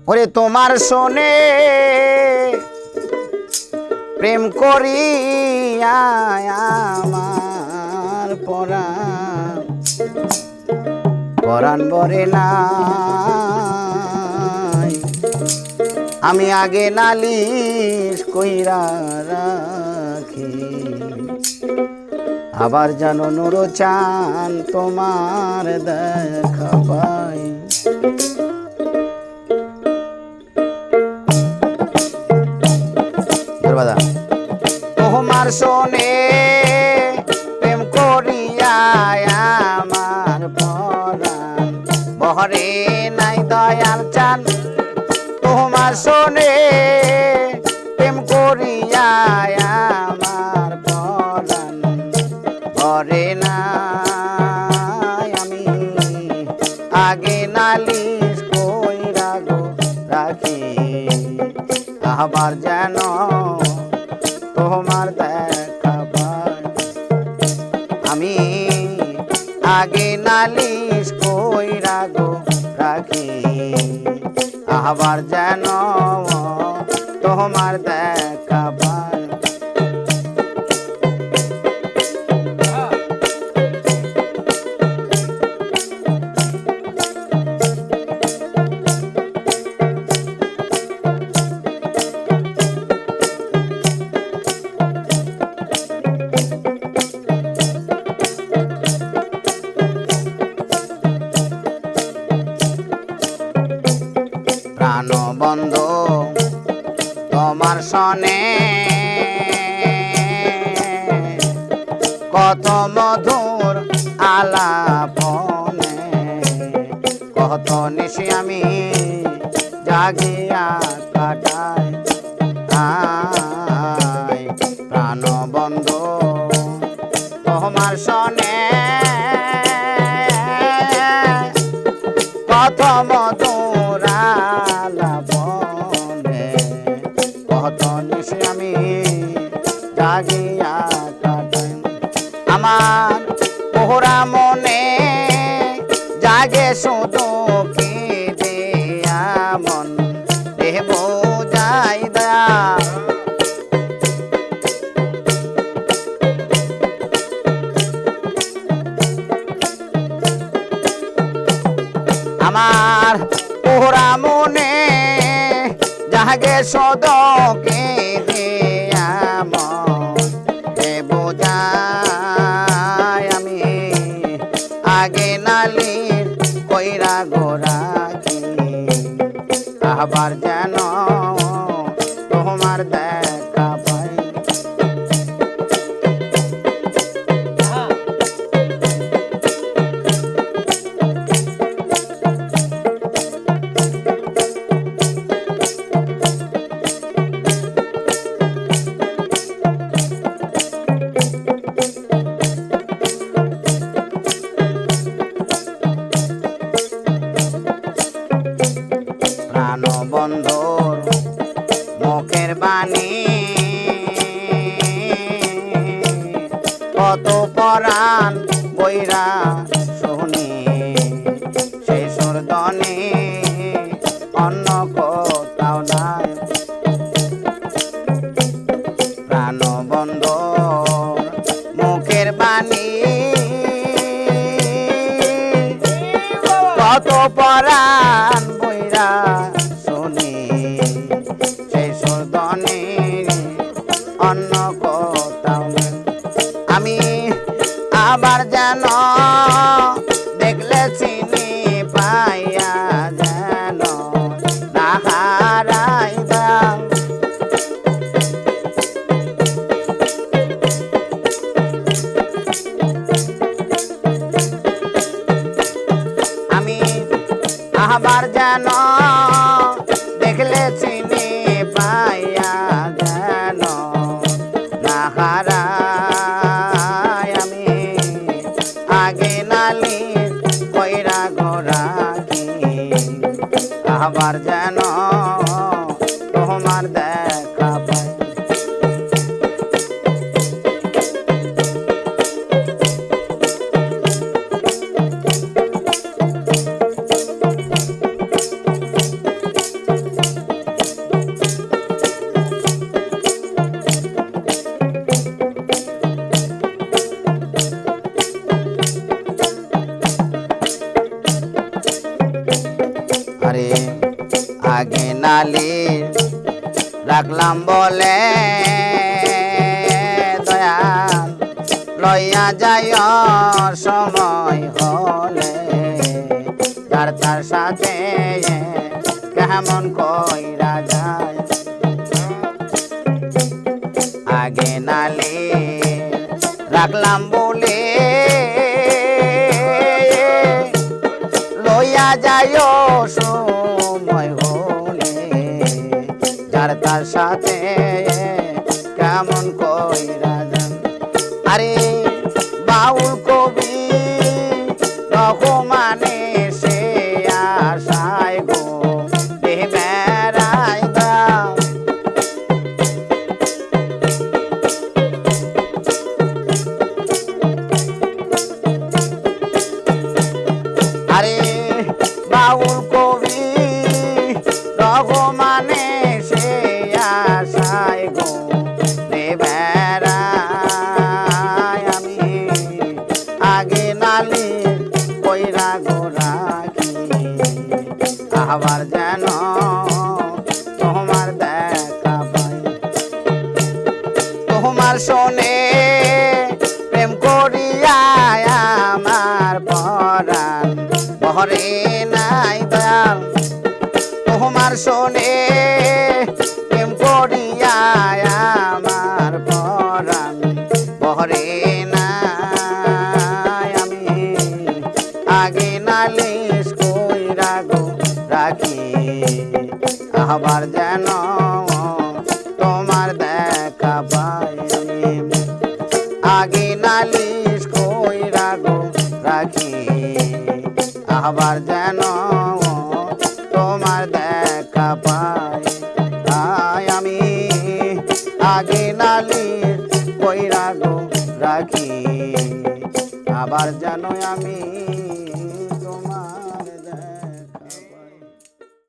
ওরে তোমার শোনে প্রেম করিয়া আমার পরাণ পরাণ বরে নাই আমি আগে নালিশ কইরা রাখি আবার জানো নুরো চান তোমার দেখা পাই তোমার শোনে প্রেম করিয়া আমার পরাণ বহরে নাই দয়াল চান তোমার শোনে প্রেম করিয়া আমার পরাণ বহরে নাই আমি আগে নালিশ কইরা গো রাখি আবার যেন তোমার দেখা পাই আমি আগে নালিশ কইরা গো রাখি আবার যেন তোমার দেখা পাই প্রাণ বন্ধু তোমার সনে কত মধুর আলাপনে কত নিশি আমি জাগিয়া কাটাই প্রাণ বন্ধু তোমার সনে কত মধুর আলাপনে কত নিশি আমি জাগিয়া কাটাই আমার পোহরা মনে জাগে শুধু কি দিয়া মন দেহ বোঝাই দয়া আমার পোহরা মনে জাগে শুধু কি দিয়া মন দেহ বোঝাই আমি আগে নালিশ কইরা গো রাখি আবার যেন তোমার দেখা পাই প্রাণ বন্ধুর মুখের বাণী কত পরাণ বইরা শুনি সেই সুরদনে অন্য কোথাও নাই প্রাণ বন্ধুর মুখের বাণী কত পরাণ বইরা শুনি সেই সুরদনে অন্য কোথাও নেই আমি আবার যেন দেখলে চিনি পাইয়া যেন না হারাই দাম আমি আবার যেন দেখলে চিনি পাইয়া যেন না হারাই আমি আগে নালিশ কইরা গো রাখি আবার যেন তোমার দেখা পাই আগে নালি রাখলাম বলে দয়াল লইয়া যায় সময় হলে তার তার সাথে কেমন কইরা যায় আগে নালি রাখলাম বলে লইয়া যায় সময় হলে যার তার সাথে কেমন কইরা যান আরে বাউল কবি রহমানে সে আশায় গো বেড়াই দাও আরে বাউল কবি রঘুমানে সে আশায় গো বেড়াই আমি আগে নালি কইরা গো রাখি আবার যেন তোমার দেখা পাই তোমার শোনে প্রেম করিয়া আমার পরাণ বহরে নাই দয়াল তোমার শোনে প্রেম করিয়া আমার পরাণ বহরে নাই আমি আগে নালিশ কইরা গো রাখি আবার যেন তোমার দেখা পাই আমি আগে নালিশ কইরা গো রাখি আবার যেন তোমার দেখা পাই আমি আগে নালিশ কইরা গো রাখি আবার যেন আমি